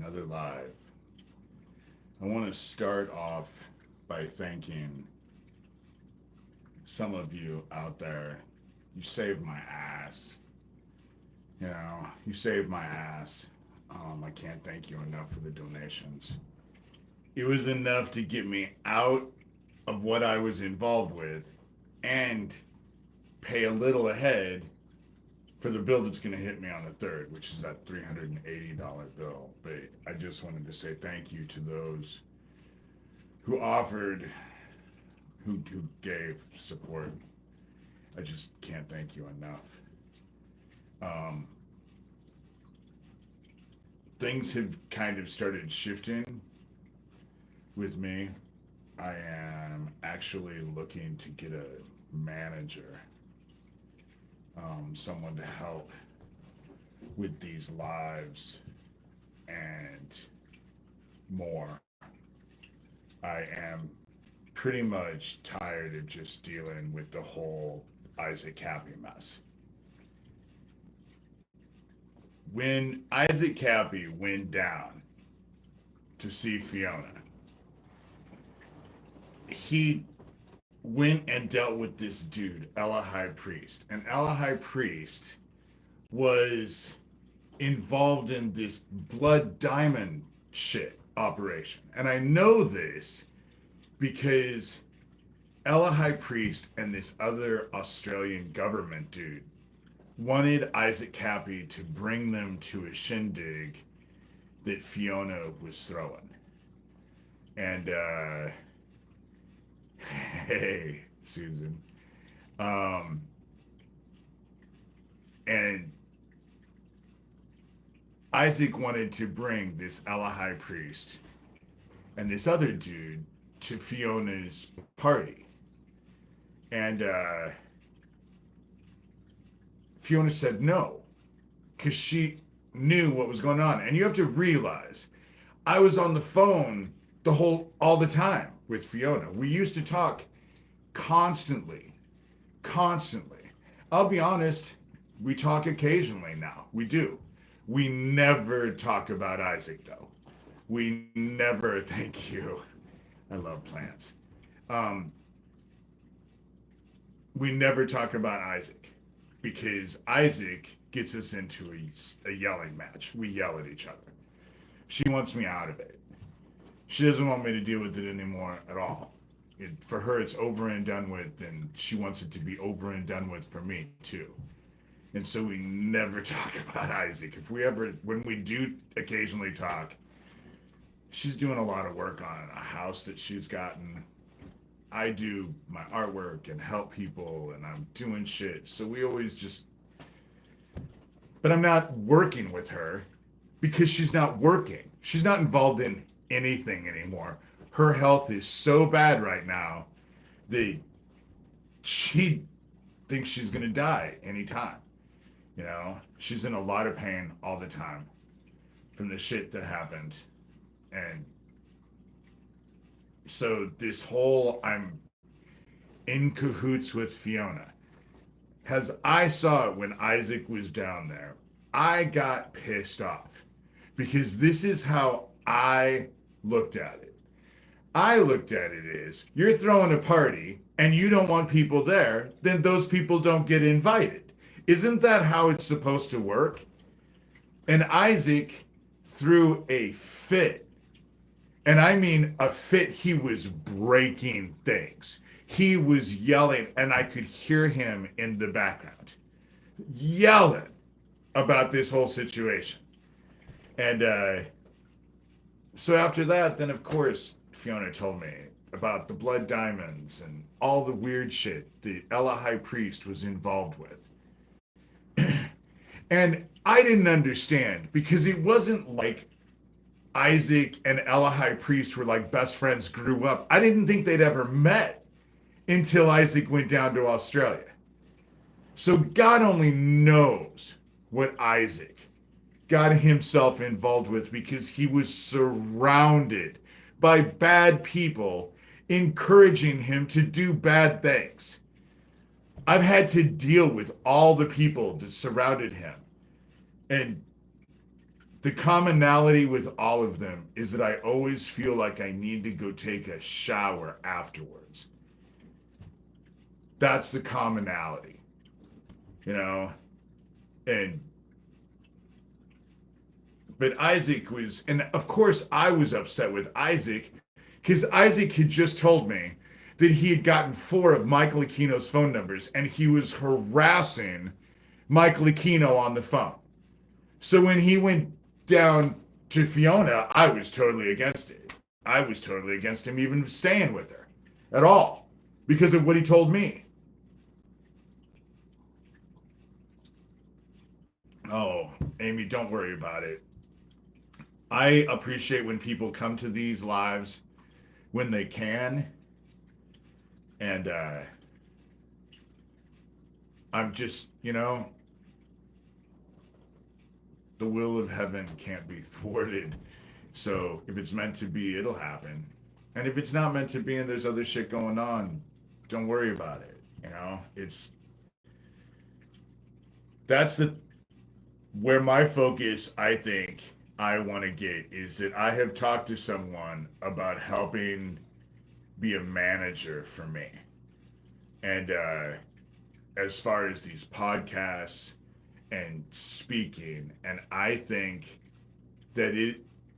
another live. I want to start off by thanking some of you out there. You saved my ass. You saved my ass. I can't thank you enough for the donations. It was enough to get me out of what I was involved with and pay a little ahead for the bill that's going to hit me on the third, which is that $380 bill. But I just wanted to say thank you to those who offered, who gave support. I just can't thank you enough. Um, Things have kind of started shifting with me. I am actually looking to get a manager, someone to help with these lives and more. I am pretty much tired of just dealing with the whole Isaac Cappy mess. When Isaac Cappy went down to see Fiona, he went and dealt with this dude, Ella High Priest. And Ella High Priest was involved in this blood diamond shit operation. And I know this because Ella High Priest and this other Australian government dude wanted Isaac Cappy to bring them to a shindig that Fiona was throwing. And, hey, Susan. And Isaac wanted to bring this Ella High Priest and this other dude to Fiona's party. And Fiona said no, because she knew what was going on. And you have to realize, I was on the phone all the time with Fiona. We used to talk constantly. I'll be honest, we talk occasionally now. We do. We never talk about Isaac, though. We never, thank you. I love plants. We never talk about Isaac because Isaac gets us into a yelling match. We yell at each other. She wants me out of it. She doesn't want me to deal with it anymore at all. For her, it's over and done with, and she wants it to be over and done with for me, too. And so we never talk about Isaac. When we do occasionally talk, she's doing a lot of work on a house that she's gotten. I do my artwork and help people, and I'm doing shit. So we always just... But I'm not working with her because she's not working. She's not involved in anything anymore. Her health is so bad right now that she thinks she's going to die anytime. She's in a lot of pain all the time from the shit that happened. And so this whole I'm in cahoots with Fiona, as I saw it when Isaac was down there, I got pissed off because this is how I looked at it. I looked at it as, you're throwing a party and you don't want people there, then those people don't get invited. Isn't that how it's supposed to work? And Isaac threw a fit. And I mean a fit. He was breaking things. He was yelling, and I could hear him in the background yelling about this whole situation. And so after that, then of course, Fiona told me about the blood diamonds and all the weird shit the Ella High Priest was involved with. And I didn't understand because it wasn't like Isaac and Ella High Priest were like best friends, grew up. I didn't think they'd ever met until Isaac went down to Australia. So God only knows what Isaac got himself involved with because he was surrounded by bad people encouraging him to do bad things. I've had to deal with all the people that surrounded him. And the commonality with all of them is that I always feel like I need to go take a shower afterwards. That's the commonality, you know? And but Isaac was, and of course I was upset with Isaac because Isaac had just told me that he had gotten 4 of Michael Aquino's phone numbers and he was harassing Michael Aquino on the phone. So when he went down to Fiona, I was totally against it. I was totally against him even staying with her at all because of what he told me. Oh, Amy, don't worry about it. I appreciate when people come to these lives when they can. And I'm just, the will of heaven can't be thwarted. So if it's meant to be, it'll happen. And if it's not meant to be and there's other shit going on, don't worry about it. That's where my focus, I think, I want to get is that I have talked to someone about helping be a manager for me. And as far as these podcasts and speaking, and I think that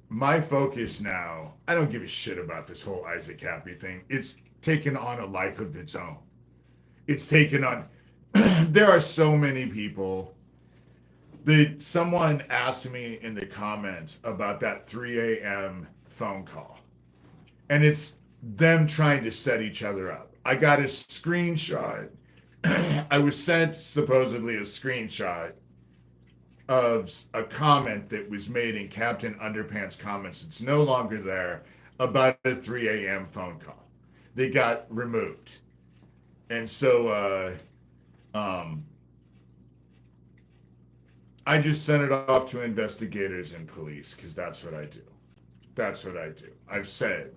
my focus now, I don't give a shit about this whole Isaac Happy thing. It's taken on a life of its own. It's taken on, there are so many people that someone asked me in the comments about that 3 a.m. phone call. And it's them trying to set each other up. I got a screenshot. I was sent supposedly a screenshot of a comment that was made in Captain Underpants comments. It's no longer there about a 3 a.m. phone call. They got removed. And so I just sent it off to investigators and police because that's what I do. That's what I do. I've said,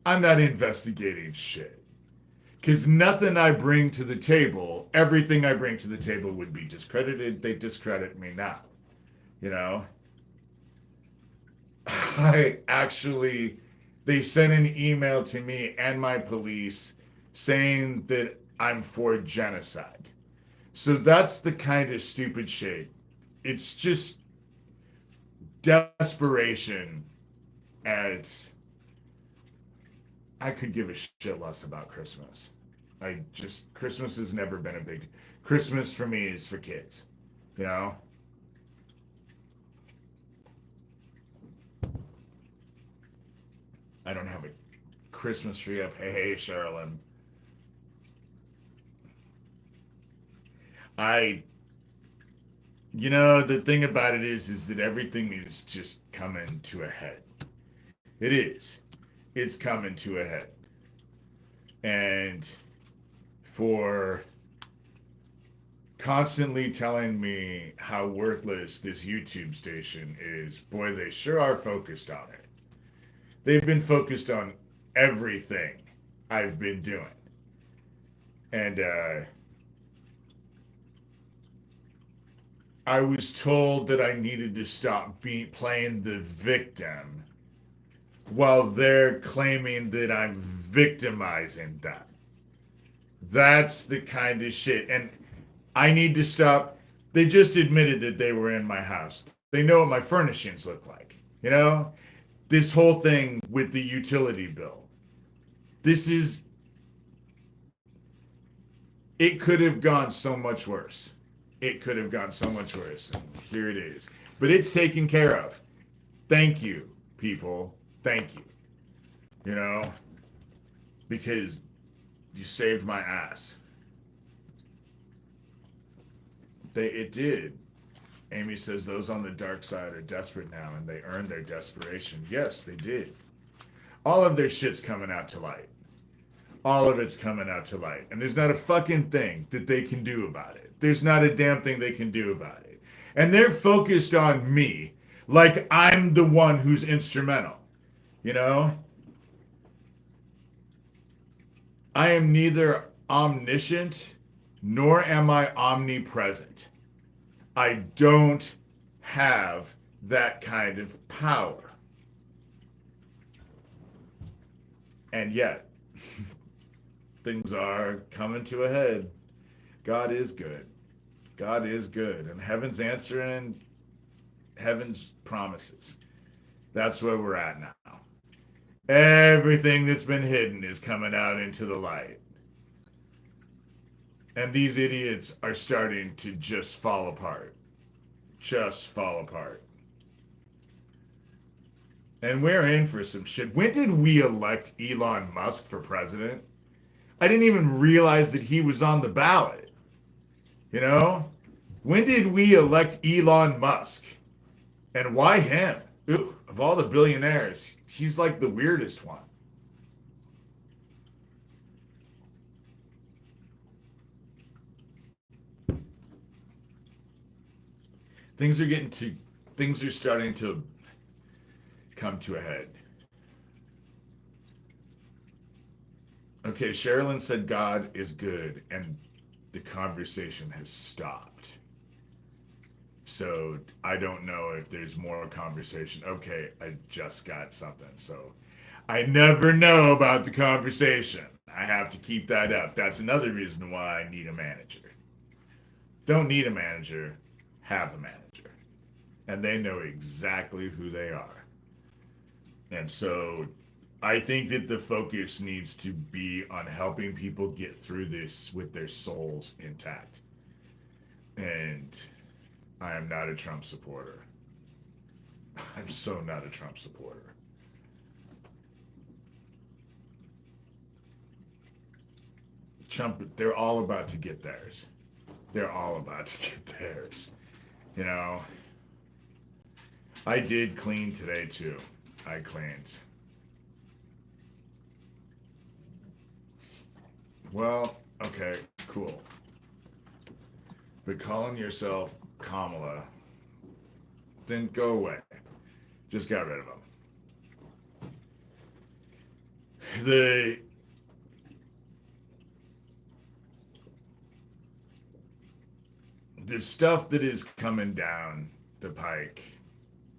I'm not investigating shit. Because nothing I bring to the table, everything I bring to the table would be discredited. They discredit me now. They sent an email to me and my police saying that I'm for genocide. So that's the kind of stupid shit. It's just desperation at I could give a shit less about Christmas. Christmas has never been a big, Christmas for me is for kids, I don't have a Christmas tree up. Hey, Sherilyn. The thing about it is that everything is just coming to a head. It is. It's coming to a head. And for constantly telling me how worthless this YouTube station is, boy, they sure are focused on it. They've been focused on everything I've been doing. And I was told that I needed to stop playing the victim while they're claiming that I'm victimizing them. That's the kind of shit. And I need to stop. They just admitted that they were in my house. They know what my furnishings look like. This whole thing with the utility bill. It could have gone so much worse. It could have gone so much worse. And here it is. But it's taken care of. Thank you, people. Thank you. Because you saved my ass. It did. Amy says those on the dark side are desperate now and they earned their desperation. Yes, they did. All of their shit's coming out to light. All of it's coming out to light. And there's not a fucking thing that they can do about it. There's not a damn thing they can do about it. And they're focused on me like I'm the one who's instrumental. I am neither omniscient nor am I omnipresent. I don't have that kind of power. And yet, things are coming to a head. God is good. God is good. And heaven's answering heaven's promises. That's where we're at now. Everything that's been hidden is coming out into the light. And these idiots are starting to just fall apart. Just fall apart. And we're in for some shit. When did we elect Elon Musk for president? I didn't even realize that he was on the ballot. You know? When did we elect Elon Musk? And why him? Ooh, of all the billionaires, he's like the weirdest one. Things are getting to, things are starting to come to a head. Okay, Sherilyn said God is good, and the conversation has stopped. So I don't know if there's more conversation. Okay, I just got something. So I never know about the conversation. I have to keep that up. That's another reason why I need a manager. Don't need a manager, have a manager. And they know exactly who they are. And so I think that the focus needs to be on helping people get through this with their souls intact. And I am not a Trump supporter. I'm so not a Trump supporter. Trump, they're all about to get theirs. They're all about to get theirs. You know, I did clean today too. I cleaned. Well, okay, cool. But calling yourself Kamala didn't go away. Just got rid of them. The stuff that is coming down the pike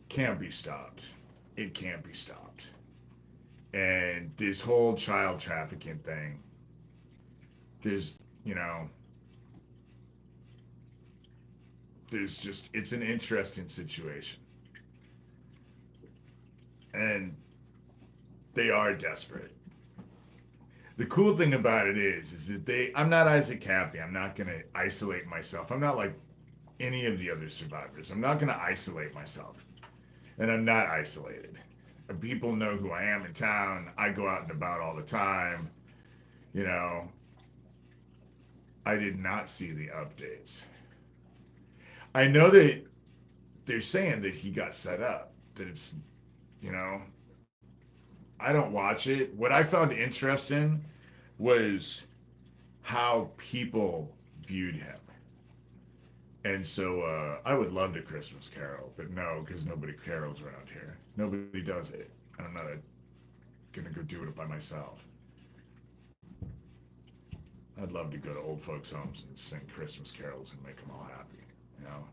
can't be stopped. It can't be stopped. And this whole child trafficking thing, there's, you know, there's just, it's an interesting situation. And they are desperate. The cool thing about it is that I'm not Isaac Happy. I'm not going to isolate myself. I'm not like any of the other survivors. I'm not going to isolate myself. And I'm not isolated. People know who I am in town. I go out and about all the time. You know, I did not see the updates. I know that they're saying that he got set up, that it's, you know, I don't watch it. What I found interesting was how people viewed him. And so I would love to Christmas Carol, but no, because nobody carols around here. Nobody does it. I'm not going to go do it by myself. I'd love to go to old folks' homes and sing Christmas carols and make them all happy, you know?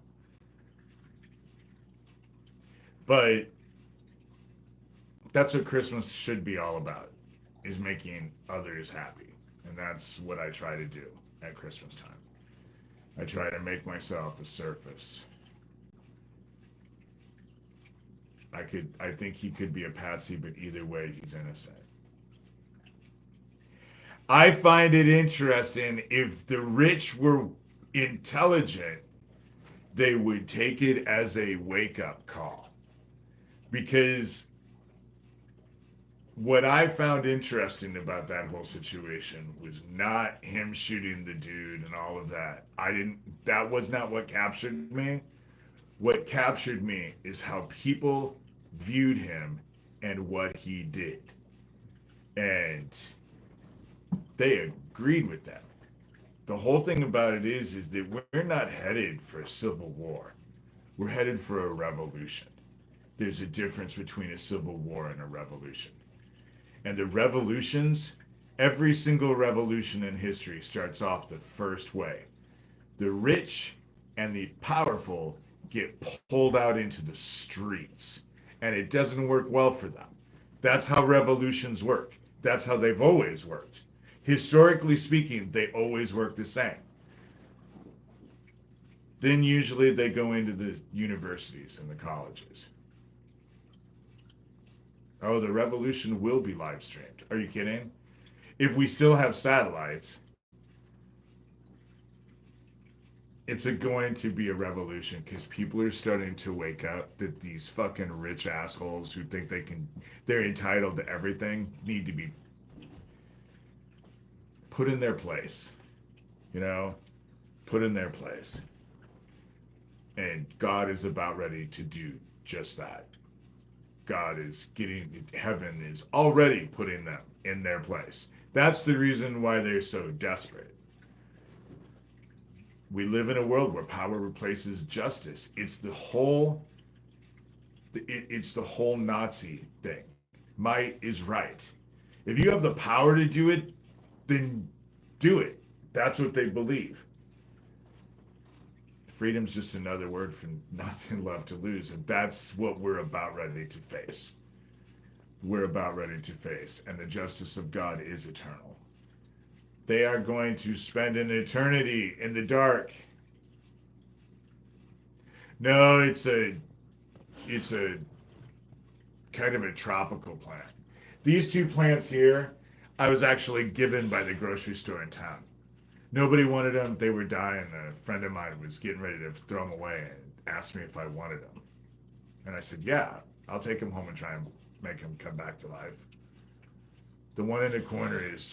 But that's what Christmas should be all about, is making others happy. And that's what I try to do at Christmas time. I try to make myself a surface. I think he could be a patsy, but either way, he's innocent. I find it interesting, if the rich were intelligent, they would take it as a wake-up call. Because what I found interesting about that whole situation was not him shooting the dude and all of that. That was not what captured me. What captured me is how people viewed him and what he did. And they agreed with that. The whole thing about it is that we're not headed for a civil war. We're headed for a revolution. There's a difference between a civil war and a revolution. And the revolutions, every single revolution in history starts off the first way. The rich and the powerful get pulled out into the streets, and it doesn't work well for them. That's how revolutions work. That's how they've always worked. Historically speaking, they always work the same. Then usually they go into the universities and the colleges. Oh, the revolution will be live streamed. Are you kidding? If we still have satellites, it's going to be a revolution because people are starting to wake up that these fucking rich assholes who think they're entitled to everything need to be put in their place. You know, put in their place. And God is about ready to do just that. Heaven is already putting them in their place. That's the reason why they're so desperate. We live in a world where power replaces justice. It's the whole Nazi thing. Might is right. If you have the power to do it, then do it. That's what they believe. Freedom's just another word for nothing left to lose, and that's what we're about ready to face. We're about ready to face, and the justice of God is eternal. They are going to spend an eternity in the dark. No, it's a kind of a tropical plant. These two plants here, I was actually given by the grocery store in town. Nobody wanted them. They were dying. A friend of mine was getting ready to throw them away and asked me if I wanted them. And I said, yeah, I'll take them home and try and make them come back to life. The one in the corner is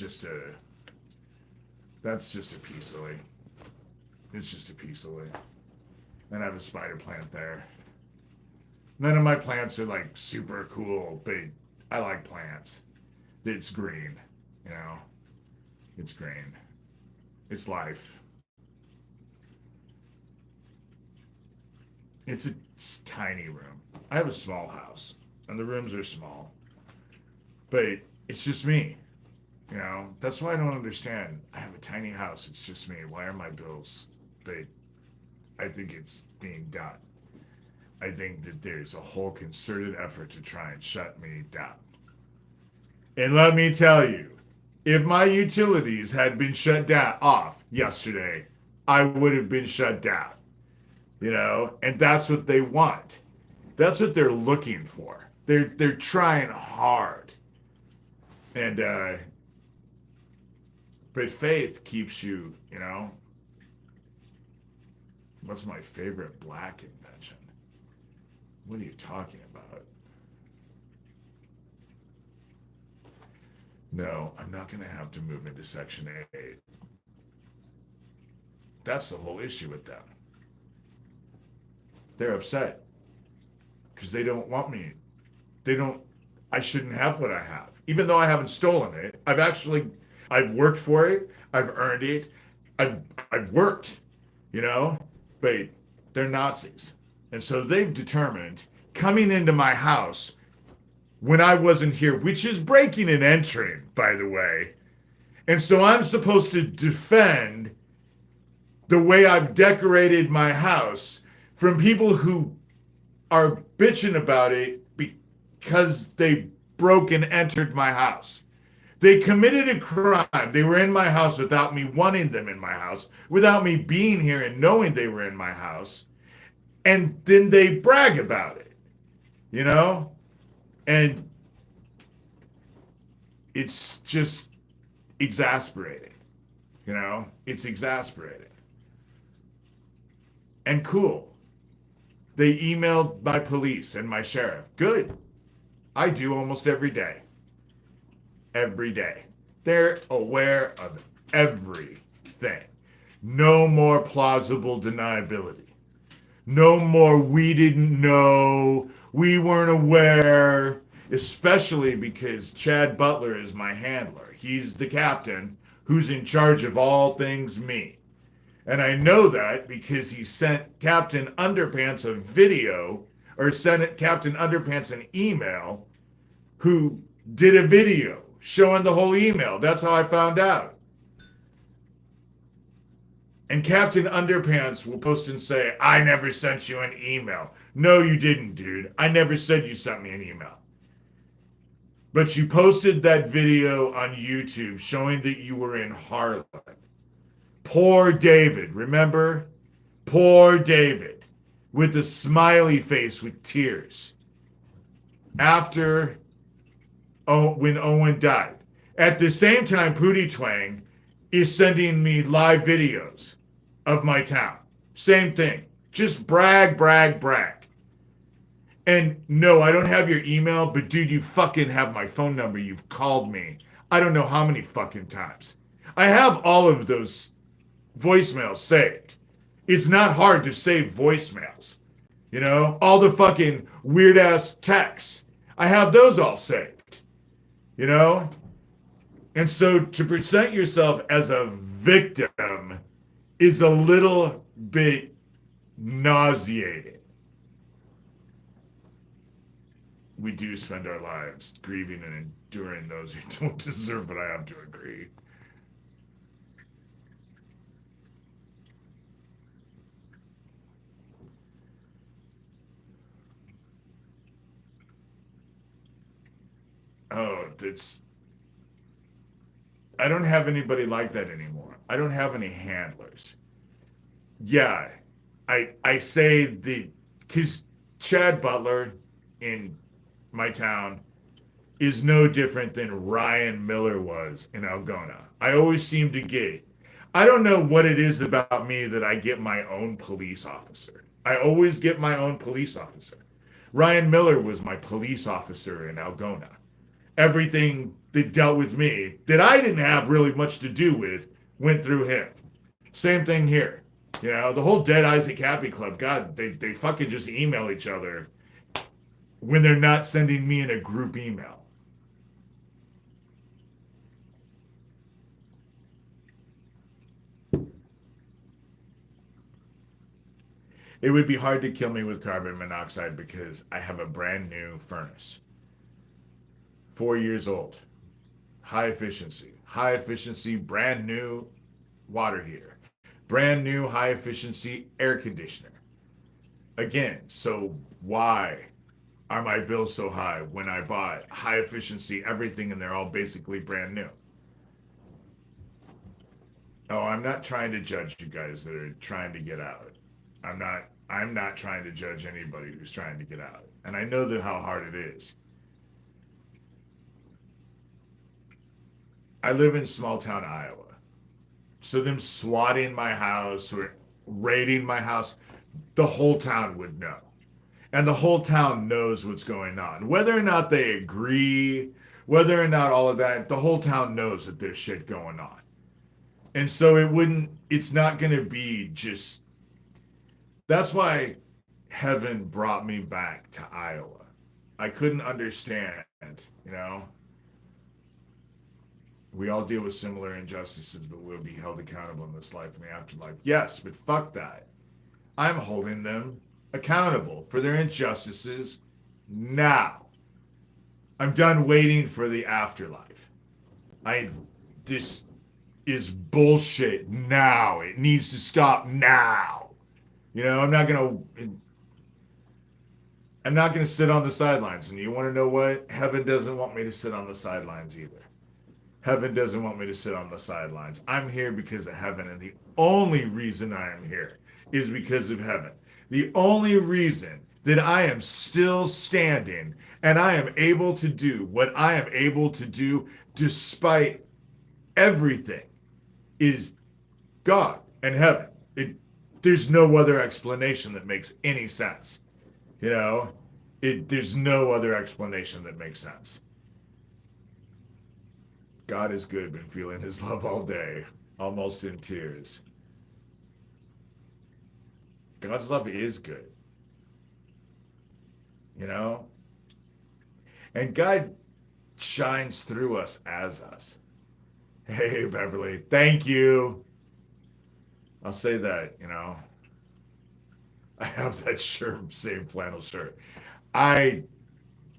that's just a peace lily. It's just a peace lily. And I have a spider plant there. None of my plants are like super cool, but I like plants. It's green, you know? It's green. It's life. It's a tiny room. I have a small house, and the rooms are small. But it's just me. You know, that's why I don't understand. I have a tiny house. It's just me. Why are my bills? But I think it's being done. I think that there's a whole concerted effort to try and shut me down. And let me tell you, if my utilities had been shut down off yesterday, I would have been shut down. You know, and that's what they want. That's what they're looking for. They're trying hard. And but faith keeps you, you know. What's my favorite black invention? What are you talking about? No, I'm not going to have to move into Section 8. That's the whole issue with them. They're upset because they don't want me. I shouldn't have what I have. Even though I haven't stolen it, I've worked for it, I've earned it, I've worked, you know, but they're Nazis. And so they've determined, coming into my house when I wasn't here, which is breaking and entering, by the way. And so I'm supposed to defend the way I've decorated my house from people who are bitching about it because they broke and entered my house. They committed a crime. They were in my house without me wanting them in my house, without me being here and knowing they were in my house. And then they brag about it, you know? And it's just exasperating, you know? It's exasperating. And cool. They emailed my police and my sheriff. Good. I do almost every day. Every day. They're aware of everything. No more plausible deniability. No more we didn't know, we weren't aware, especially because Chad Butler is my handler. He's the captain who's in charge of all things me. And I know that because he sent Captain Underpants a video, or sent Captain Underpants an email, who did a video showing the whole email. That's how I found out. And Captain Underpants will post and say, I never sent you an email. No, you didn't, dude. I never said you sent me an email. But you posted that video on YouTube showing that you were in Harlem. Poor David, remember? Poor David with the smiley face with tears after when Owen died. At the same time, Pootie Twang is sending me live videos of my town. Same thing. Just brag, brag, brag. And no, I don't have your email, but dude, you fucking have my phone number. You've called me. I don't know how many fucking times. I have all of those voicemails saved. It's not hard to save voicemails. You know, all the fucking weird ass texts. I have those all saved. You know? And so to present yourself as a victim is a little bit nauseating. We do spend our lives grieving and enduring those who don't deserve it. I have to agree. Oh, I don't have anybody like that anymore. I don't have any handlers. Yeah, I say because Chad Butler in my town is no different than Ryan Miller was in Algona. I always seem to I don't know what it is about me that I get my own police officer. I always get my own police officer. Ryan Miller was my police officer in Algona. Everything that dealt with me that I didn't have really much to do with went through him. Same thing here. You know, the whole Dead Isaac Happy Club, God, they fucking just email each other when they're not sending me in a group email. It would be hard to kill me with carbon monoxide because I have a brand new furnace. 4 years old. High efficiency, brand new water heater. Brand new high efficiency air conditioner. Again, so why are my bills so high when I bought high efficiency everything and they're all basically brand new? Oh, I'm not trying to judge you guys that are trying to get out. I'm not trying to judge anybody who's trying to get out. And I know that how hard it is. I live in small town Iowa. So them swatting my house or raiding my house, the whole town would know. And the whole town knows what's going on. Whether or not they agree, whether or not all of that, the whole town knows that there's shit going on. And so it's not going to be just, that's why heaven brought me back to Iowa. I couldn't understand, you know? We all deal with similar injustices, but we'll be held accountable in this life and the afterlife. Yes, but fuck that. I'm holding them accountable for their injustices now. I'm done waiting for the afterlife. This is bullshit now. It needs to stop now. You know, I'm not gonna sit on the sidelines. And you want to know what? Heaven doesn't want me to sit on the sidelines either. Heaven doesn't want me to sit on the sidelines. I'm here because of heaven, and the only reason I am here is because of heaven. The only reason that I am still standing and I am able to do what I am able to do despite everything is God and heaven. There's no other explanation that makes any sense. You know, there's no other explanation that makes sense. God is good, been feeling his love all day, almost in tears. God's love is good. You know? And God shines through us as us. Hey, Beverly, thank you. I'll say that, you know. I have that shirt, same flannel shirt. I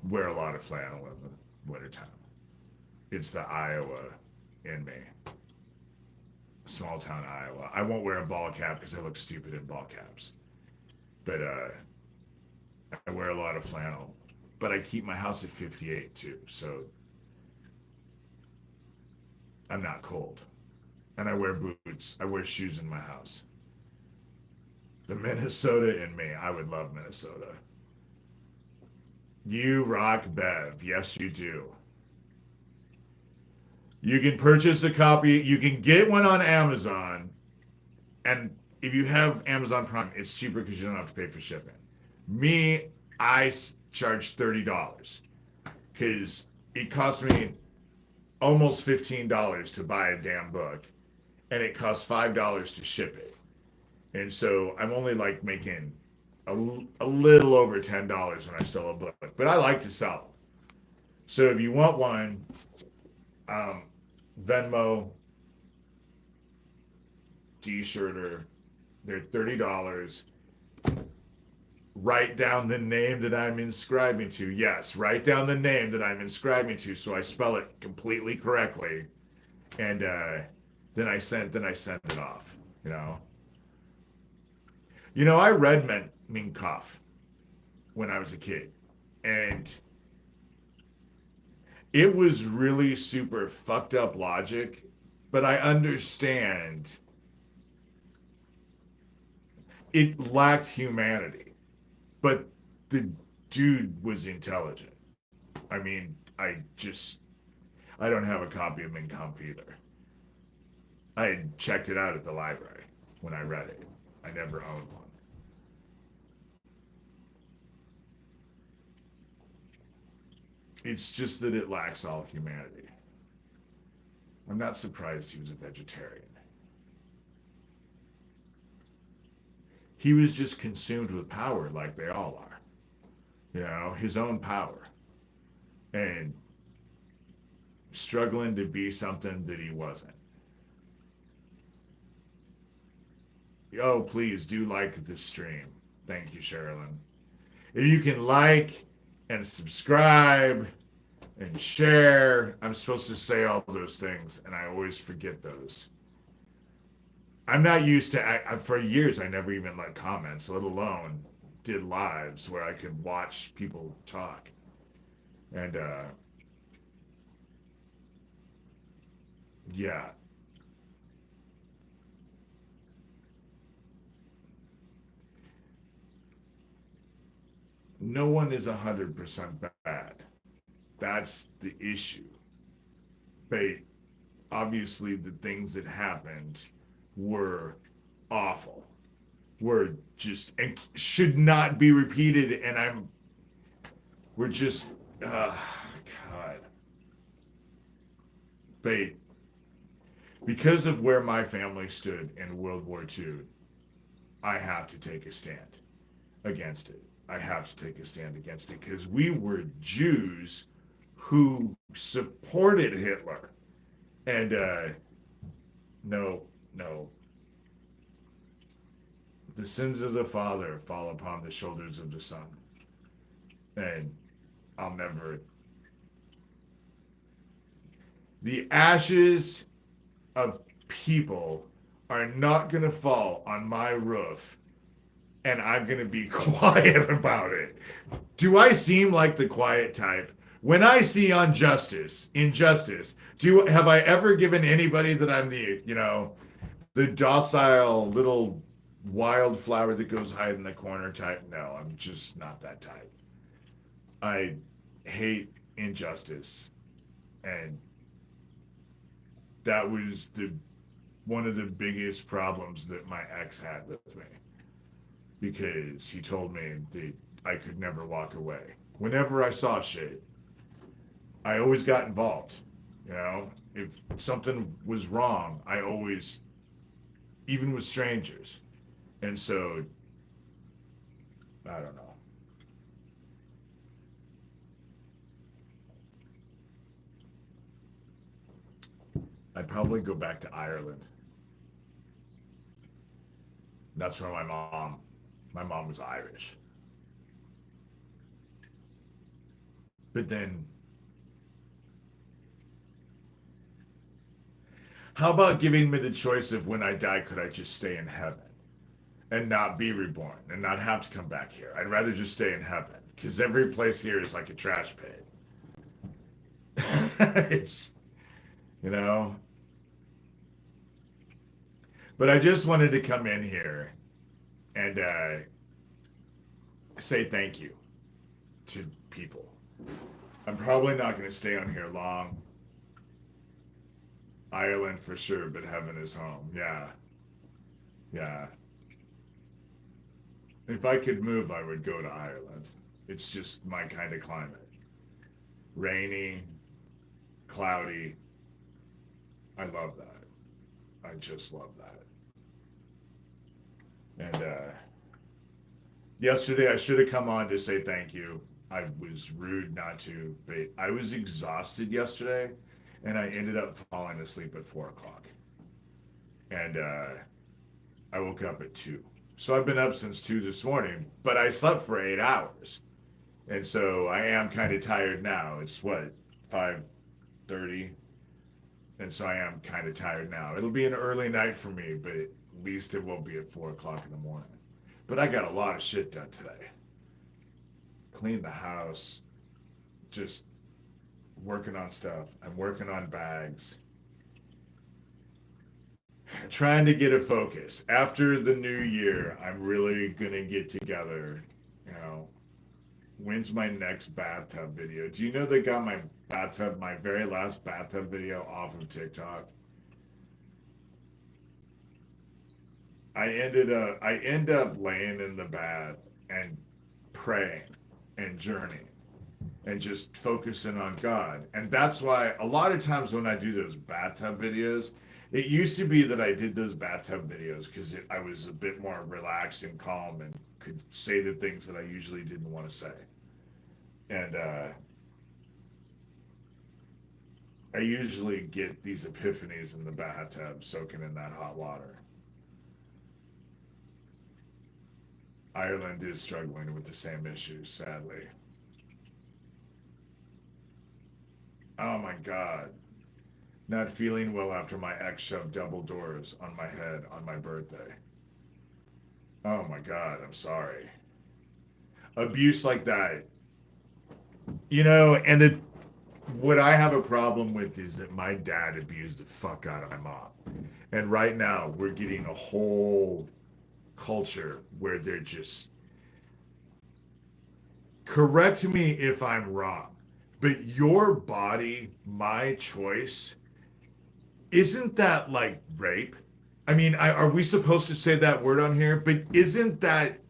wear a lot of flannel in the wintertime. It's the Iowa in me. small town Iowa. I won't wear a ball cap because I look stupid in ball caps. But I wear a lot of flannel. But I keep my house at 58 too, so I'm not cold. And I wear boots. I wear shoes in my house. The Minnesota in me, I would love Minnesota. You rock Bev. Yes, you do. You can purchase a copy. You can get one on Amazon. And if you have Amazon Prime, it's cheaper because you don't have to pay for shipping. Me, I charge $30 because it cost me almost $15 to buy a damn book, and it costs $5 to ship it. And so I'm only like making a little over $10 when I sell a book, but I like to sell them. So if you want one, um, Venmo, Shurter, they're $30. Write down the name that I'm inscribing to. Yes, write down the name that I'm inscribing to, so I spell it completely correctly, and then I send it off. You know, I read Mein Kampf when I was a kid, and it was really super fucked up logic, but I understand it lacked humanity. But the dude was intelligent. I mean, I don't have a copy of Mein Kampf either. I had checked it out at the library when I read it. I never owned one. It's just that it lacks all humanity. I'm not surprised he was a vegetarian. He was just consumed with power like they all are. His own power. And struggling to be something that he wasn't. Oh, please do like this stream. Thank you, Sherilyn. If you can like and subscribe and share, I'm supposed to say all those things, and I always forget those. I'm not used to, for years, I never even let comments, let alone did lives where I could watch people talk. And, yeah, no one is 100% bad. That's the issue. But obviously, the things that happened were awful, were just, and should not be repeated. And we're just, God. But because of where my family stood in World War II, I have to take a stand against it. I have to take a stand against it because we were Jews who supported Hitler. And no, no. The sins of the father fall upon the shoulders of the son. And I'll never. The ashes of people are not going to fall on my roof, and I'm going to be quiet about it. Do I seem like the quiet type? When I see injustice, have I ever given anybody that I'm the docile little wildflower that goes hide in the corner type? No, I'm just not that type. I hate injustice, and that was one of the biggest problems that my ex had with me, because he told me that I could never walk away. Whenever I saw shit, I always got involved. If something was wrong, I always, even with strangers. And so, I don't know. I'd probably go back to Ireland. That's where my mom was Irish. But then, How about giving me the choice of when I die, could I just stay in heaven and not be reborn and not have to come back here? I'd rather just stay in heaven because every place here is like a trash pit. It's, you know, but I just wanted to come in here and say thank you to people. I'm probably not going to stay on here long. Ireland for sure, but heaven is home. Yeah. Yeah. If I could move, I would go to Ireland. It's just my kind of climate. Rainy, cloudy. I love that. I just love that. And yesterday I should have come on to say thank you. I was rude not to, but I was exhausted yesterday and I ended up falling asleep at 4 o'clock. And I woke up at 2. So I've been up since 2 this morning, but I slept for 8 hours. And so I am kind of tired now. It's what, 5:30? And so I am kind of tired now. It'll be an early night for me, but at least it won't be at 4 o'clock in the morning. But I got a lot of shit done today. Cleaned the house, just working on stuff. I'm working on bags. Trying to get a focus. After the new year, I'm really going to get together. You know, when's my next bathtub video? Do you know they got my bathtub, my very last bathtub video off of TikTok? I end up laying in the bath and praying and journeying and just focusing on God. And that's why a lot of times when I do those bathtub videos, it used to be that I did those bathtub videos because I was a bit more relaxed and calm and could say the things that I usually didn't want to say. And I usually get these epiphanies in the bathtub soaking in that hot water. Ireland is struggling with the same issues, sadly. Oh my God. Not feeling well after my ex shoved double doors on my head on my birthday. Oh my God, I'm sorry. Abuse like that. You know, and what I have a problem with is that my dad abused the fuck out of my mom. And right now, we're getting a whole culture where they're just, correct me if I'm wrong, but your body, my choice, isn't that like rape? I mean, are we supposed to say that word on here? But isn't that,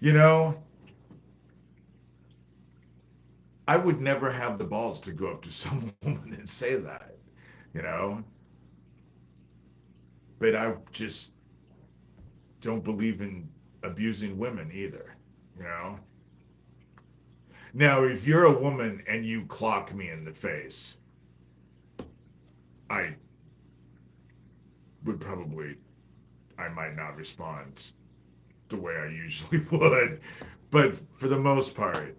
you know, I would never have the balls to go up to some woman and say that, you know? But I just don't believe in abusing women either, you know? Now, if you're a woman and you clock me in the face, I would probably, I might not respond the way I usually would. But for the most part,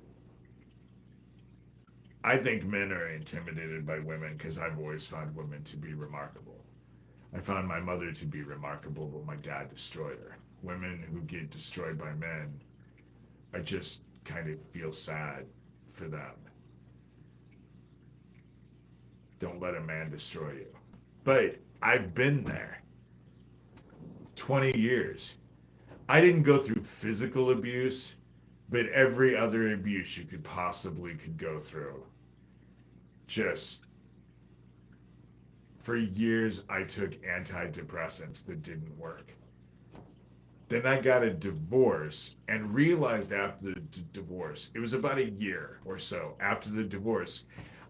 I think men are intimidated by women because I've always found women to be remarkable. I found my mother to be remarkable, but my dad destroyed her. Women who get destroyed by men, I just kind of feel sad for them. Don't let a man destroy you. But I've been there. 20 years. I didn't go through physical abuse, but every other abuse you could possibly could go through. Just for years, I took antidepressants that didn't work. Then I got a divorce and realized after the divorce, it was about a year or so after the divorce,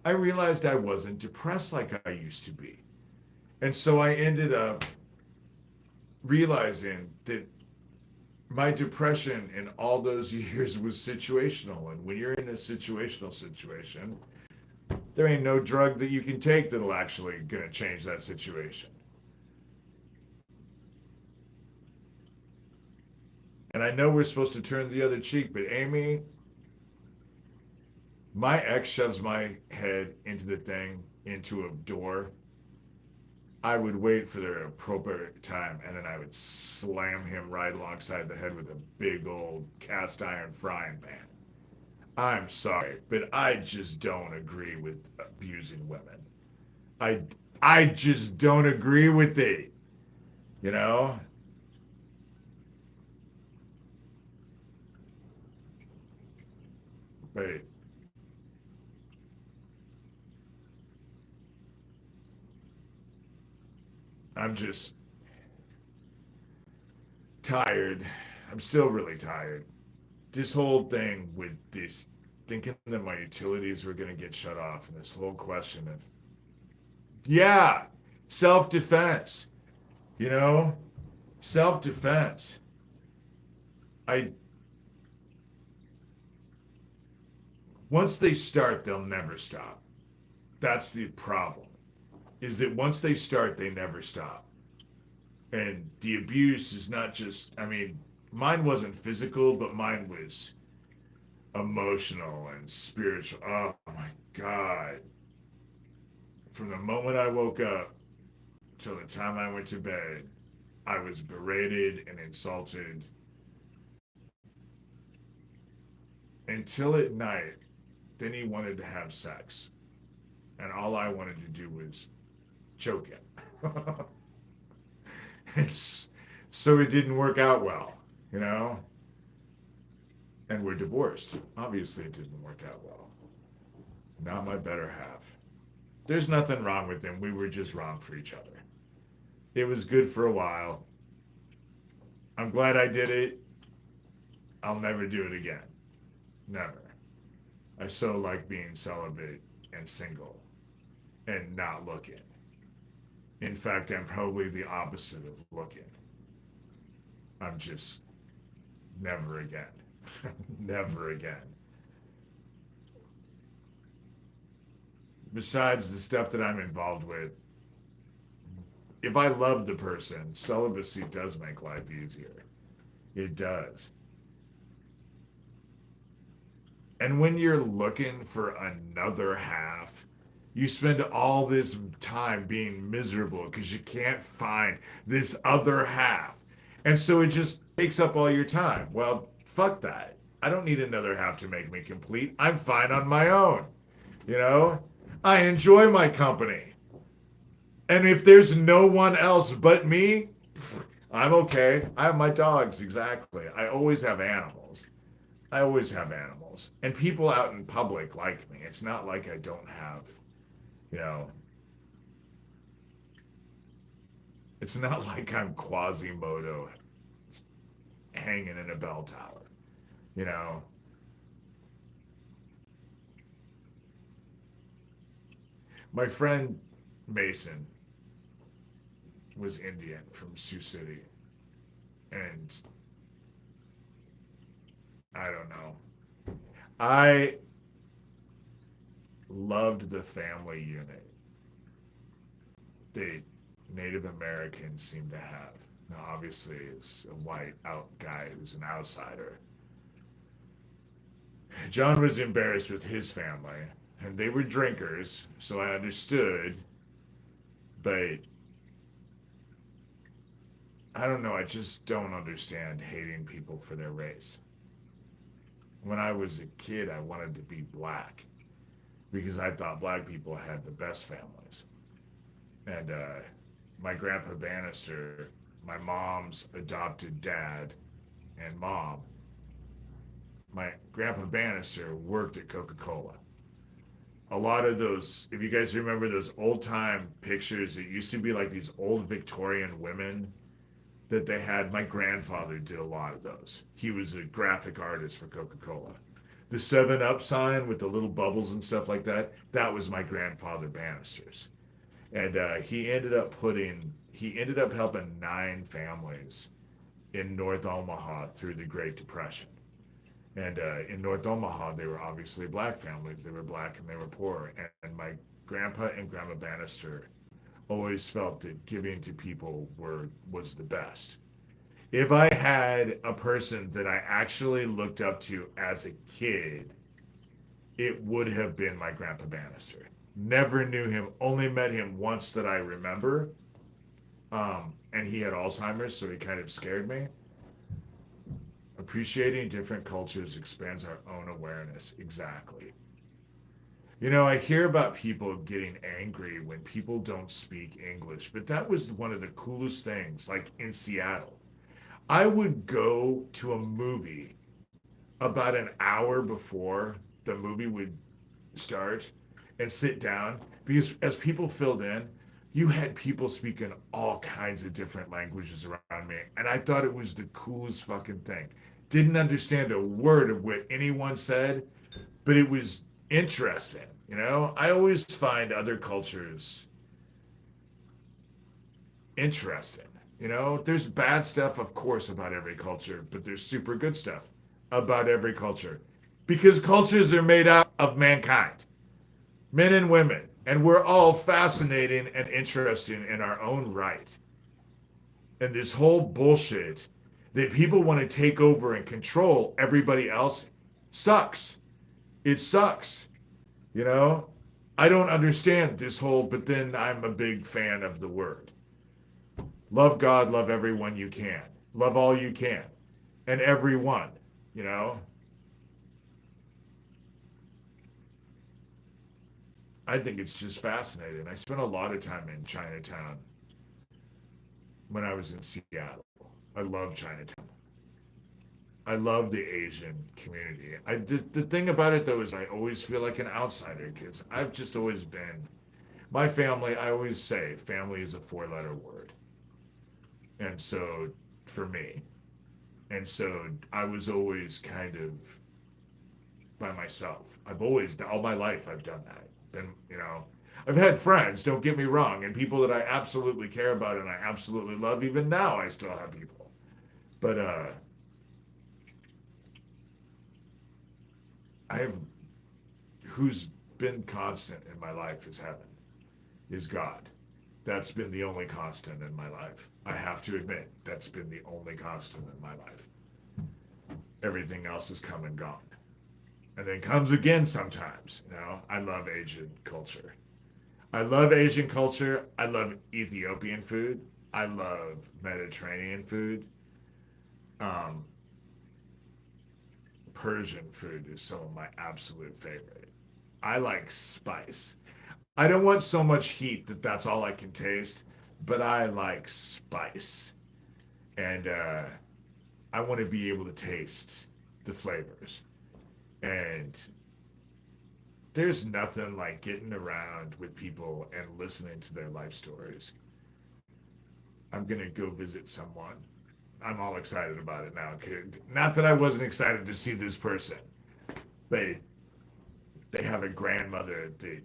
I realized I wasn't depressed like I used to be. And so I ended up realizing that my depression in all those years was situational. And when you're in a situational situation, there ain't no drug that you can take that'll actually gonna change that situation. And I know we're supposed to turn the other cheek, but Amy, my ex shoves my head into the thing, into a door, I would wait for the appropriate time, and then I would slam him right alongside the head with a big old cast iron frying pan. I'm sorry, but I just don't agree with abusing women. I I just don't agree with it. You know, but I'm just tired. I'm still really tired. This whole thing with this thinking that my utilities were going to get shut off, and this whole question of, yeah, self defense, you know, self defense. I Once they start, they'll never stop. That's the problem. Is that once they start, they never stop. And the abuse is not just, I mean, mine wasn't physical, but mine was emotional and spiritual. Oh my God. From the moment I woke up till the time I went to bed, I was berated and insulted until at night. Then he wanted to have sex. And all I wanted to do was choke him. So it didn't work out well, you know? And we're divorced. Obviously, it didn't work out well. Not my better half. There's nothing wrong with him. We were just wrong for each other. It was good for a while. I'm glad I did it. I'll never do it again. Never. I so like being celibate and single and not looking. In fact, I'm probably the opposite of looking. I'm just never again. Never again. Besides the stuff that I'm involved with, if I love the person, celibacy does make life easier. It does. And when you're looking for another half, you spend all this time being miserable because you can't find this other half. And so it just takes up all your time. Well, fuck that. I don't need another half to make me complete. I'm fine on my own. You know, I enjoy my company. And if there's no one else but me, I'm okay. I have my dogs, exactly. I always have animals. I always have animals. And people out in public like me. It's not like I don't have, you know, it's not like I'm Quasimodo hanging in a bell tower. You know, my friend Mason was Indian from Sioux City. And I don't know. I loved the family unit the Native Americans seem to have. Now, obviously, as a white out guy who's an outsider, John was embarrassed with his family, and they were drinkers, so I understood. But I don't know. I just don't understand hating people for their race. When I was a kid, I wanted to be black because I thought black people had the best families. And my grandpa Bannister, my mom's adopted dad and mom, my grandpa Bannister worked at Coca-Cola. A lot of those, if you guys remember those old time pictures, it used to be like these old Victorian women that they had. My grandfather did a lot of those. He was a graphic artist for Coca-Cola. The 7 Up sign with the little bubbles and stuff like that, that was my grandfather Bannister's. And he ended up helping 9 families in North Omaha through the Great Depression. And in North Omaha, they were obviously black families. They were black and they were poor. And my grandpa and grandma Bannister always felt that giving to people was the best. If I had a person that I actually looked up to as a kid, it would have been my grandpa Bannister. Never knew him, only met him once that I remember. And he had Alzheimer's, so he kind of scared me. Appreciating different cultures expands our own awareness. Exactly. You know, I hear about people getting angry when people don't speak English, but that was one of the coolest things, like in Seattle. I would go to a movie about an hour before the movie would start and sit down because as people filled in, you had people speaking all kinds of different languages around me. And I thought it was the coolest fucking thing. Didn't understand a word of what anyone said, but it was interesting. You know, I always find other cultures interesting. You know, there's bad stuff, of course, about every culture, but there's super good stuff about every culture because cultures are made up of mankind, men and women, and we're all fascinating and interesting in our own right. And this whole bullshit that people want to take over and control everybody else sucks. It sucks. You know, I don't understand this whole, but then I'm a big fan of the word. Love God, love everyone you can, love all you can, and everyone, you know. I think it's just fascinating. I spent a lot of time in Chinatown when I was in Seattle. I love Chinatown. I love the Asian community. The thing about it though is I always feel like an outsider because I've just always been my family. I always say family is a four-letter word, and so for me, and so I was always kind of by myself. I've always all my life I've done that. Been I've had friends. Don't get me wrong, and people that I absolutely care about and I absolutely love. Even now, I still have people, but I have who's been constant in my life is heaven, is God. That's been the only constant in my life. I have to admit, that's been the only constant in my life. Everything else has come and gone. And then comes again sometimes. I love Asian culture. I love Asian culture. I love Ethiopian food. I love Mediterranean food. Um, Persian food is some of my absolute favorite. I like spice. I don't want so much heat that that's all I can taste, but I like spice. And I want to be able to taste the flavors. And there's nothing like getting around with people and listening to their life stories. I'm going to go visit someone. I'm all excited about it now. Not that I wasn't excited to see this person, but they have a grandmother that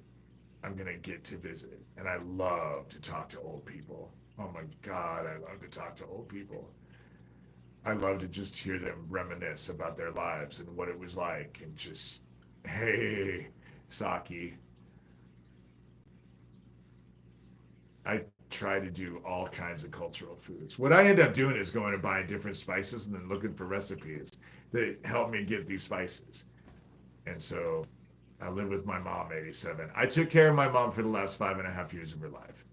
I'm going to get to visit. And I love to talk to old people. Oh my God, I love to talk to old people. I love to just hear them reminisce about their lives and what it was like and just, hey, Saki, I try to do all kinds of cultural foods. What I end up doing is going and buying different spices and then looking for recipes that help me get these spices. And so I live with my mom, 87. I took care of my mom for the last 5.5 years of her life.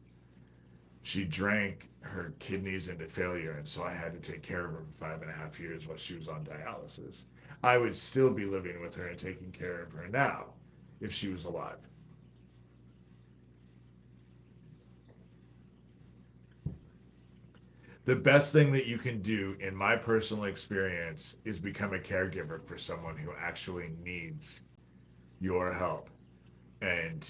She drank her kidneys into failure, and so I had to take care of her for 5.5 years while she was on dialysis. I would still be living with her and taking care of her now if she was alive. The best thing that you can do, in my personal experience, is become a caregiver for someone who actually needs your help. And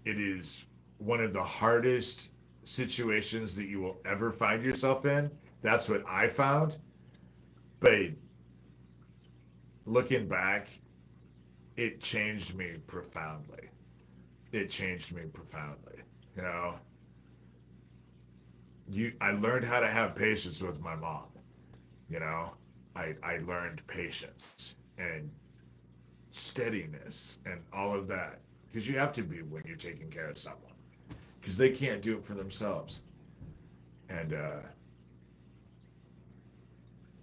it is one of the hardest situations that you will ever find yourself in. That's what I found. But looking back, it changed me profoundly. It changed me profoundly. You know, I learned how to have patience with my mom. You know, I learned patience and steadiness and all of that because you have to be when you're taking care of someone because they can't do it for themselves. And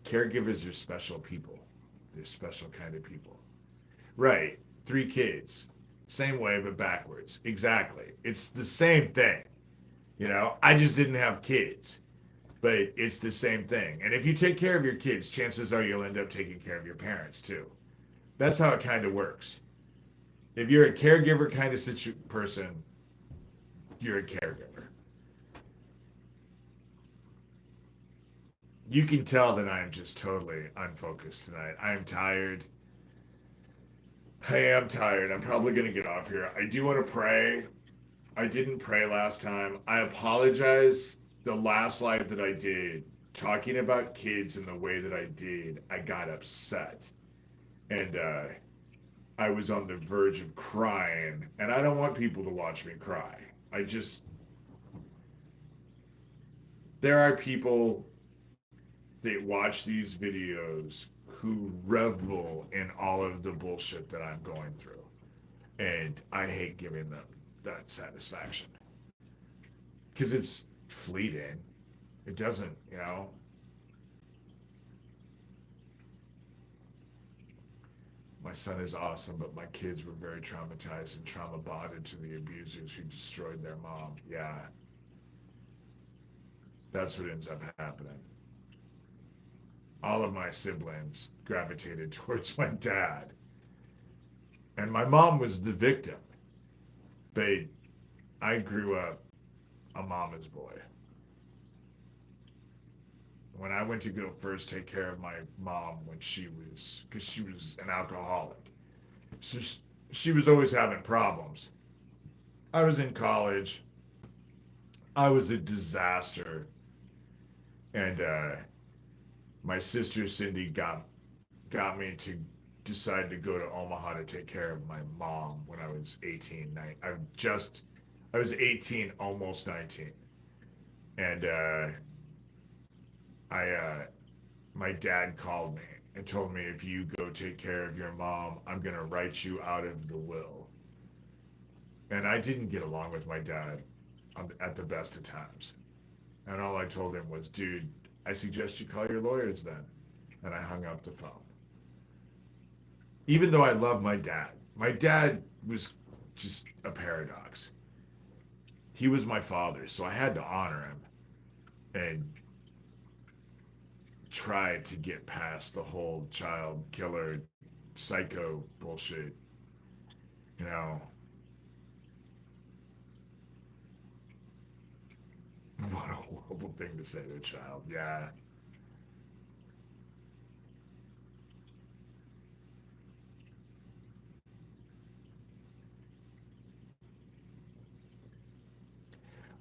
caregivers are special people. They're special kind of people. Right. 3 kids. Same way, but backwards. Exactly. It's the same thing. I just didn't have kids, but it's the same thing. And if you take care of your kids, chances are you'll end up taking care of your parents too. That's how it kind of works. If you're a caregiver kind of person, you're a caregiver. You can tell that I am just totally unfocused tonight. I am tired. I am tired. I'm probably going to get off here. I do want to pray. I didn't pray last time. I apologize. The last live that I did, talking about kids in the way that I did, I got upset. And I was on the verge of crying. And I don't want people to watch me cry. There are people that watch these videos who revel in all of the bullshit that I'm going through. And I hate giving them that satisfaction. Because it's fleeting. It doesn't. My son is awesome, but my kids were very traumatized and trauma bonded to the abusers who destroyed their mom. Yeah. That's what ends up happening. All of my siblings gravitated towards my dad. And my mom was the victim. But I grew up a mama's boy. When I went to go first take care of my mom because she was an alcoholic. So she was always having problems. I was in college. I was a disaster. And my sister Cindy got me to decide to go to Omaha to take care of my mom when I was 18. I was 18, almost 19. And my dad called me and told me, if you go take care of your mom, I'm going to write you out of the will. And I didn't get along with my dad at the best of times. And all I told him was, dude, I suggest you call your lawyers then. And I hung up the phone. Even though I love my dad was just a paradox. He was my father, so I had to honor him and try to get past the whole child killer, psycho bullshit. You know, what a horrible thing to say to a child. Yeah.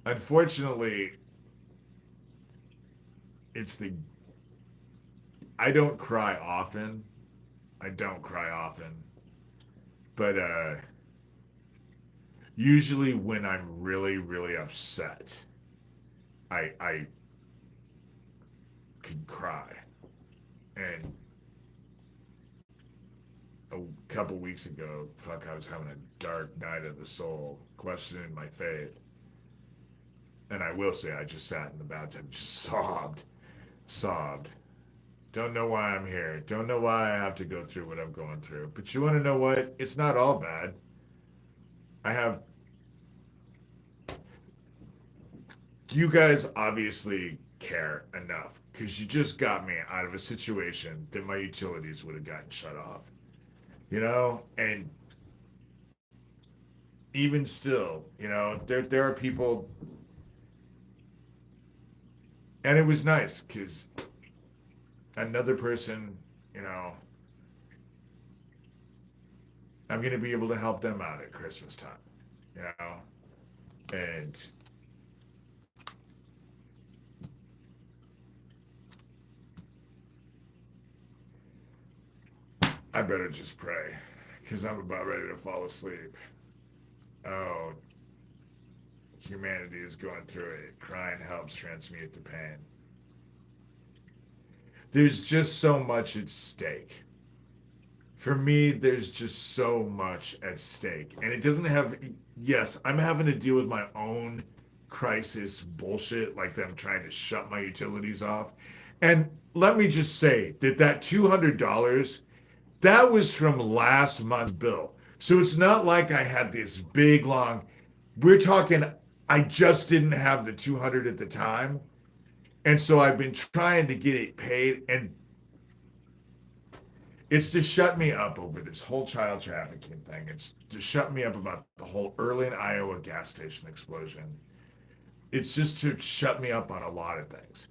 Unfortunately, it's the I don't cry often. I don't cry often. But usually when I'm really, really upset, I can cry. And a couple weeks ago, fuck, I was having a dark night of the soul, questioning my faith. And I will say, I just sat in the bathtub and just sobbed. Don't know why I'm here. Don't know why I have to go through what I'm going through. But you want to know what? It's not all bad. I have. You guys obviously care enough because you just got me out of a situation that my utilities would have gotten shut off. And even still, there are people, and it was nice because another person, I'm going to be able to help them out at Christmas time, and I better just pray because I'm about ready to fall asleep. Oh, humanity is going through it. Crying helps transmute the pain. There's just so much at stake. For me, there's just so much at stake. And it doesn't have, yes, I'm having to deal with my own crisis bullshit, like them trying to shut my utilities off. And let me just say that $200, that was from last month's bill. So it's not like I had this big, long, we're talking I just didn't have the 200 at the time. And so I've been trying to get it paid, and it's to shut me up over this whole child trafficking thing. It's to shut me up about the whole Early, Iowa gas station explosion. It's just to shut me up on a lot of things.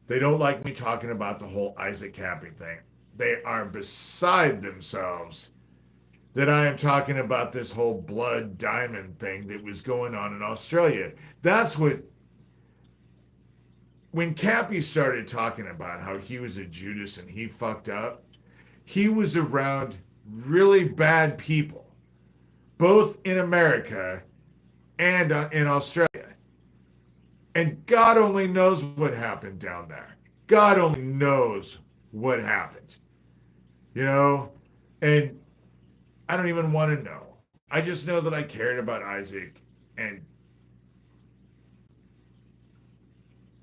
They don't like me talking about the whole Isaac Cappy thing. They are beside themselves that I am talking about this whole blood diamond thing that was going on in Australia. That's what, when Cappy started talking about how he was a Judas and he fucked up, he was around really bad people, both in America and in Australia. And God only knows what happened down there. God only knows what happened, you know? And I don't even want to know. I just know that I cared about Isaac, and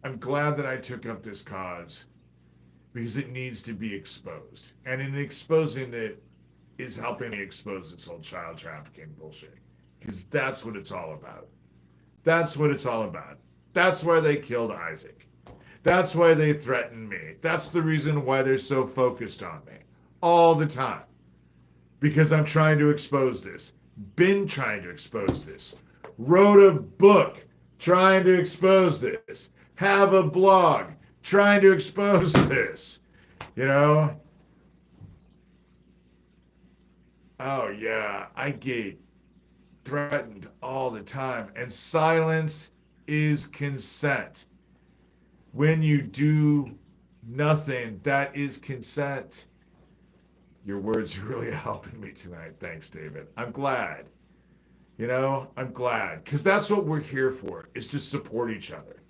I'm glad that I took up this cause because it needs to be exposed. And in exposing it is helping me expose this whole child trafficking bullshit, because that's what it's all about. That's what it's all about. That's why they killed Isaac. That's why they threatened me. That's the reason why they're so focused on me all the time. Because I'm trying to expose this. Been trying to expose this. Wrote a book trying to expose this. Have a blog trying to expose this. You know? Oh, yeah. I get threatened all the time. And silence is consent. When you do nothing, that is consent. Your words are really helping me tonight. Thanks, David. I'm glad. You know, I'm glad. Because that's what we're here for, is to support each other.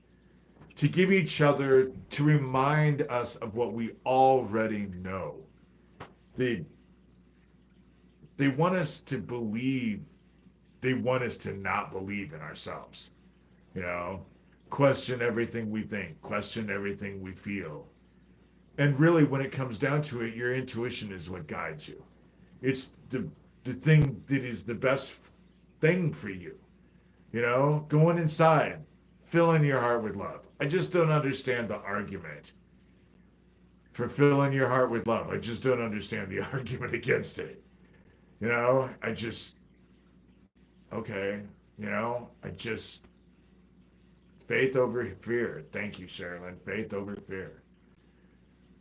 To give each other, to remind us of what we already know. They want us to believe, they want us to not believe in ourselves. You know, question everything we think, question everything we feel. And really, when it comes down to it, your intuition is what guides you. It's the thing that is the best thing for you. You know, going inside, filling your heart with love. I just don't understand the argument for filling your heart with love. I just don't understand the argument against it. You know, okay, you know, faith over fear. Thank you, Sherilyn. Faith over fear.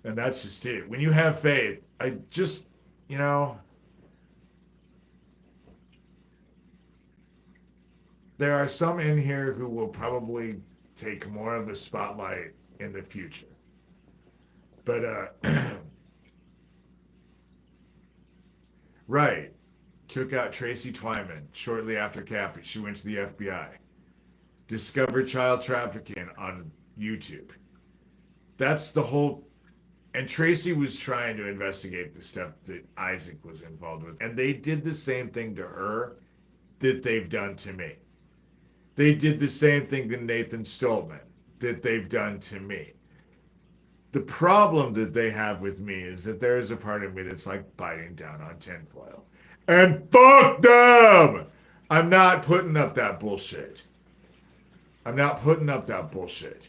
And that's just it. When you have faith, you know, there are some in here who will probably take more of the spotlight in the future. But, right. Took out Tracy Twyman shortly after Cappy. She went to the FBI. Discovered child trafficking on YouTube. That's the whole. And Tracy was trying to investigate the stuff that Isaac was involved with. And they did the same thing to her that they've done to me. They did the same thing to Nathan Stoltman that they've done to me. The problem that they have with me is that there is a part of me that's like biting down on tinfoil. And fuck them! I'm not putting up that bullshit. I'm not putting up that bullshit.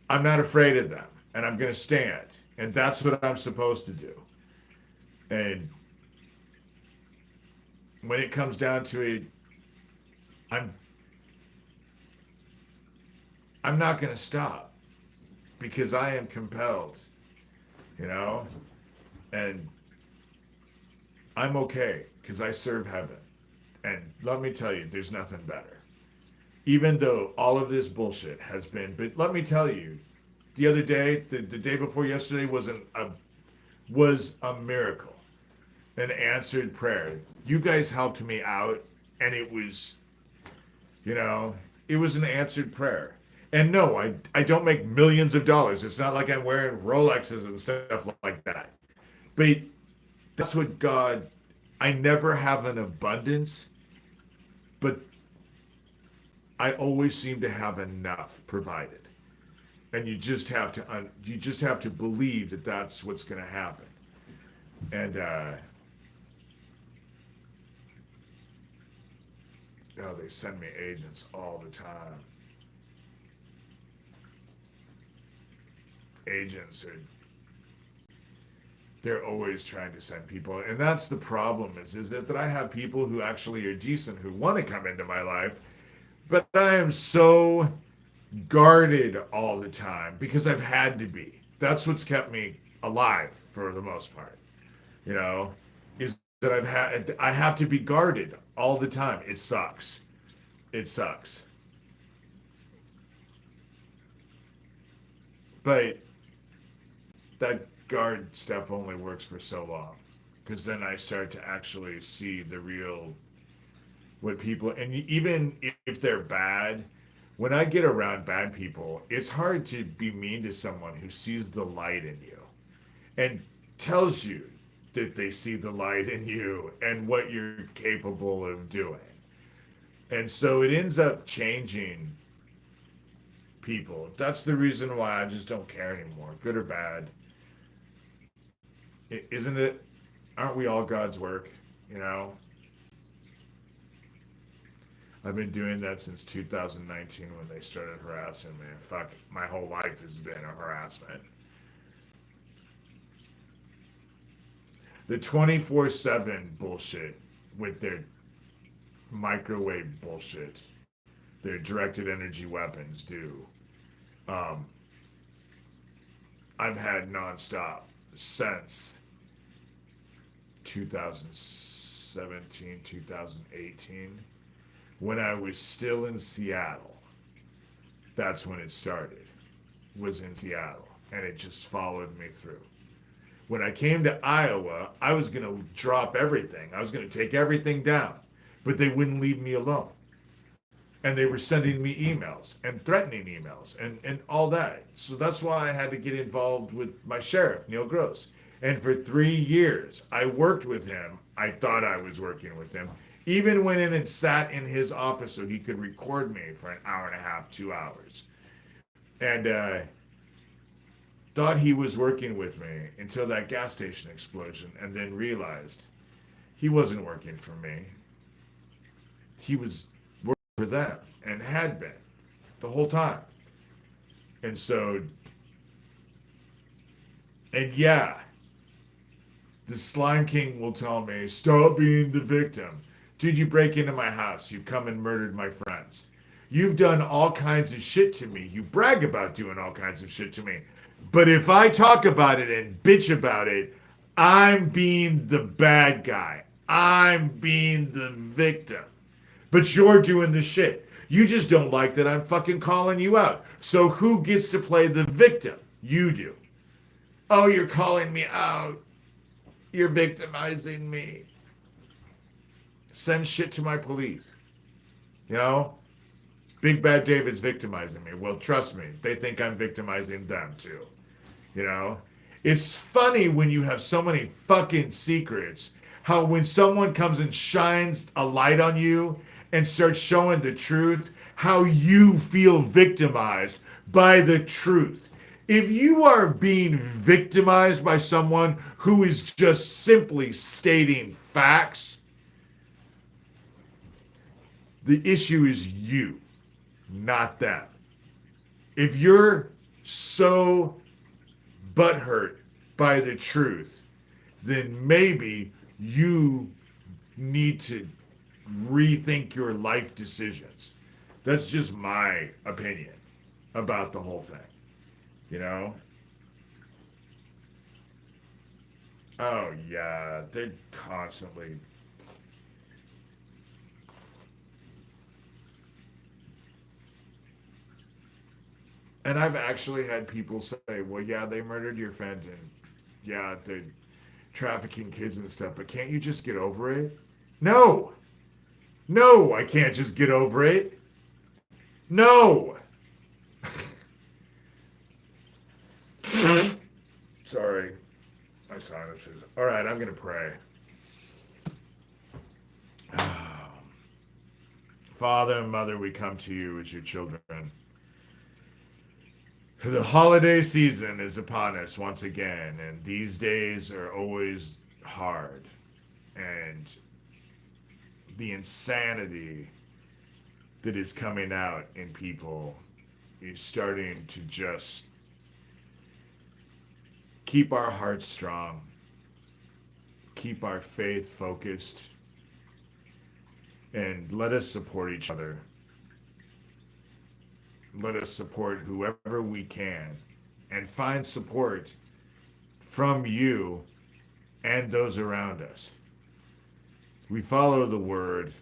I'm not afraid of them. And I'm going to stand. And that's what I'm supposed to do. And when it comes down to it, I'm not going to stop. Because I am compelled. You know? And I'm okay. Because I serve heaven. And let me tell you, there's nothing better. Even though all of this bullshit has been, but let me tell you, the other day, the day before yesterday was a miracle, an answered prayer. You guys helped me out, and it was, you know, it was an answered prayer. And no, I don't make millions of dollars. It's not like I'm wearing Rolexes and stuff like that. But that's what God, I never have an abundance, but I always seem to have enough provided. And you just have to believe that that's what's going to happen. And Oh, they send me agents all the time. Agents are they're always trying to send people, and that's the problem is that I have people who actually are decent who want to come into my life, but I am so guarded all the time because I've had to be. That's what's kept me alive for the most part. You know, is that I have to be guarded all the time. It sucks. It sucks. But that guard stuff only works for so long because then I start to actually see the real what people, and even if they're bad, when I get around bad people, it's hard to be mean to someone who sees the light in you and tells you that they see the light in you and what you're capable of doing. And so it ends up changing people. That's the reason why I just don't care anymore, good or bad. Isn't it? Aren't we all God's work? You know, I've been doing that since 2019 when they started harassing me. Fuck, my whole life has been a harassment. The 24/7 bullshit with their microwave bullshit, their directed energy weapons do. Um, I've had nonstop since 2017, 2018. When I was still in Seattle, that's when it started, was in Seattle. And it just followed me through. When I came to Iowa, I was going to drop everything. I was going to take everything down. But they wouldn't leave me alone. And they were sending me emails and threatening emails and all that. So that's why I had to get involved with my sheriff, Neil Gross. And for 3 years, I worked with him. I thought I was working with him. Even went in and sat in his office so he could record me for an hour and a half, 2 hours. And thought he was working with me until that gas station explosion, and then realized he wasn't working for me. He was working for them and had been the whole time. And so, and yeah, the Slime King will tell me, stop being the victim. Dude, you break into my house. You've come and murdered my friends. You've done all kinds of shit to me. You brag about doing all kinds of shit to me. But if I talk about it and bitch about it, I'm being the bad guy. I'm being the victim. But you're doing the shit. You just don't like that I'm fucking calling you out. So who gets to play the victim? You do. Oh, you're calling me out. You're victimizing me. Send shit to my police. You know? Big Bad David's victimizing me. Well, trust me, they think I'm victimizing them too. You know? It's funny when you have so many fucking secrets, how when someone comes and shines a light on you and starts showing the truth, how you feel victimized by the truth. If you are being victimized by someone who is just simply stating facts, the issue is you, not them. If you're so butthurt by the truth, then maybe you need to rethink your life decisions. That's just my opinion about the whole thing. You know? Oh, yeah. They're constantly. And I've actually had people say, well, yeah, they murdered your friend and yeah, they're trafficking kids and stuff, but can't you just get over it? No. No, I can't just get over it. No. Sorry. My sinuses. All right, I'm going to pray. Father and Mother, we come to you as your children. The holiday season is upon us once again, and these days are always hard. And the insanity that is coming out in people is starting to just keep our hearts strong, keep our faith focused, and let us support each other. Let us support whoever we can and find support from you and those around us. We follow the word.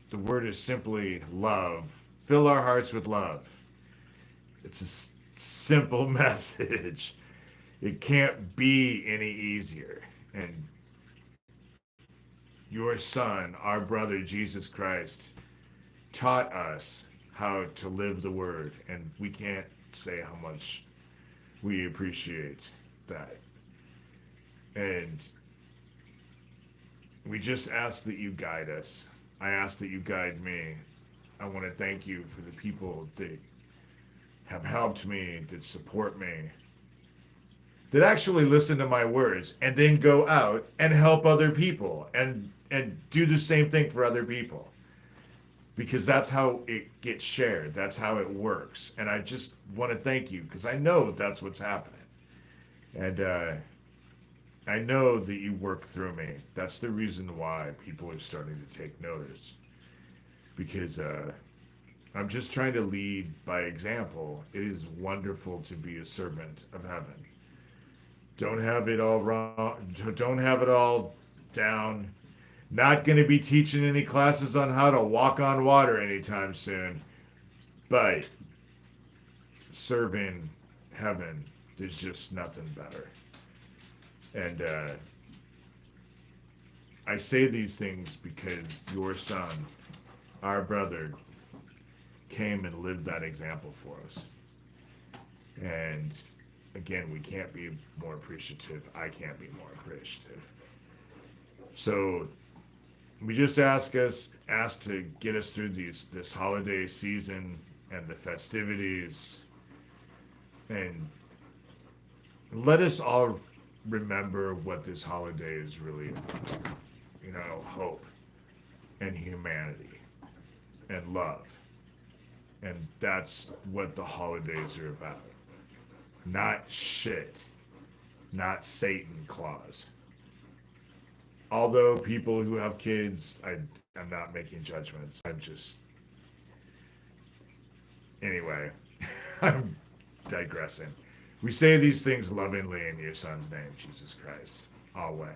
The word is simply love. Fill our hearts with love. It's a simple message. It can't be any easier. And your son, our brother Jesus Christ, taught us how to live the word, and we can't say how much we appreciate that. And we just ask that you guide us. I ask that you guide me. I want to thank you for the people that have helped me, that support me, that actually listen to my words and then go out and help other people and do the same thing for other people. Because that's how it gets shared. That's how it works. And I just want to thank you because I know that's what's happening. And I know that you work through me. That's the reason why people are starting to take notice. Because I'm just trying to lead by example. It is wonderful to be a servant of heaven. Don't have it all wrong. Don't have it all down. Not going to be teaching any classes on how to walk on water anytime soon. But serving heaven, there's just nothing better. And I say these things because your son, our brother, came and lived that example for us. And again, we can't be more appreciative. I can't be more appreciative. So we just ask to get us through this holiday season and the festivities, and let us all remember what this holiday is really about. Hope and humanity and love. And that's what the holidays are about. Not shit. Not Satan Claus. Although people who have kids, I'm not making judgments. Anyway, I'm digressing. We say these things lovingly in your son's name, Jesus Christ. Amen.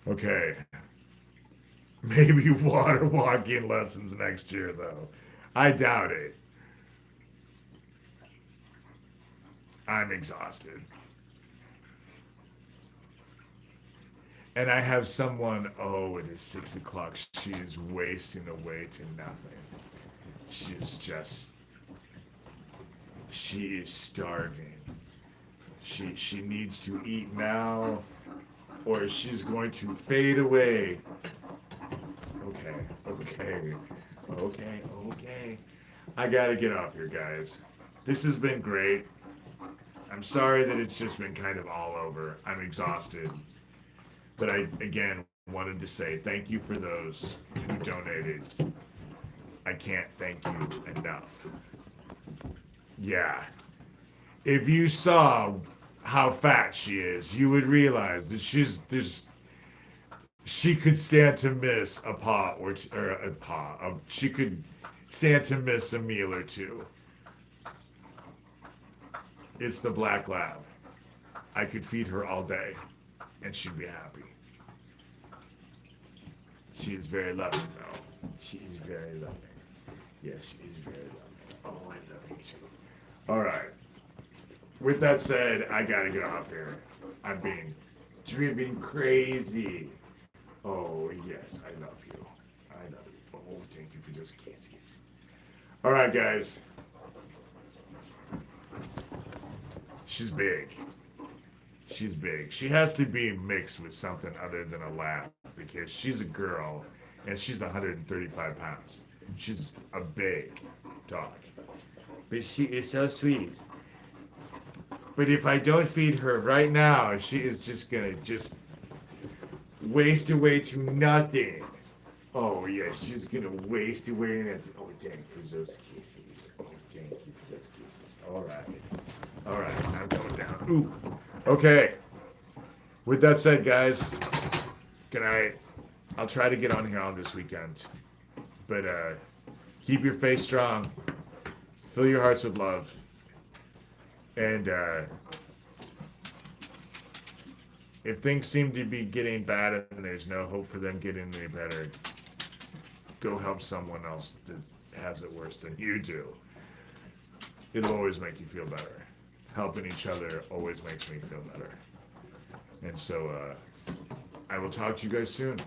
Okay. Maybe water walking lessons next year, though. I doubt it. I'm exhausted. And I have someone, it is 6 o'clock. She is wasting away to nothing. She is starving. She needs to eat now, or she's going to fade away. Okay. I gotta get off here, guys. This has been great. I'm sorry that it's just been kind of all over. I'm exhausted. But I, again, wanted to say thank you for those who donated. I can't thank you enough. Yeah. If you saw how fat she is, you would realize that she could stand to miss a paw she could stand to miss a meal or two. It's the black lab. I could feed her all day and she'd be happy. She is very loving, though. She is very loving. Yes, she is very loving. Oh, I love you too. All right. With that said, I gotta get off here. I'm being driven crazy. Oh, yes, I love you. I love you. Oh, thank you for those kisses. All right, guys. She's big. She's big. She has to be mixed with something other than a lab because she's a girl and she's 135 pounds. She's a big dog. But she is so sweet. But if I don't feed her right now, she is just gonna waste away to nothing. Oh, yeah, she's gonna waste away in it. Oh, thank you for those kisses. Oh, thank you for those kisses. All right. All right. I'm going down. Ooh. Okay. With that said, guys, good night. I'll try to get on here on this weekend. But keep your faith strong. Fill your hearts with love. And if things seem to be getting bad and there's no hope for them getting any better, go help someone else that has it worse than you do. It'll always make you feel better. Helping each other always makes me feel better. And so I will talk to you guys soon.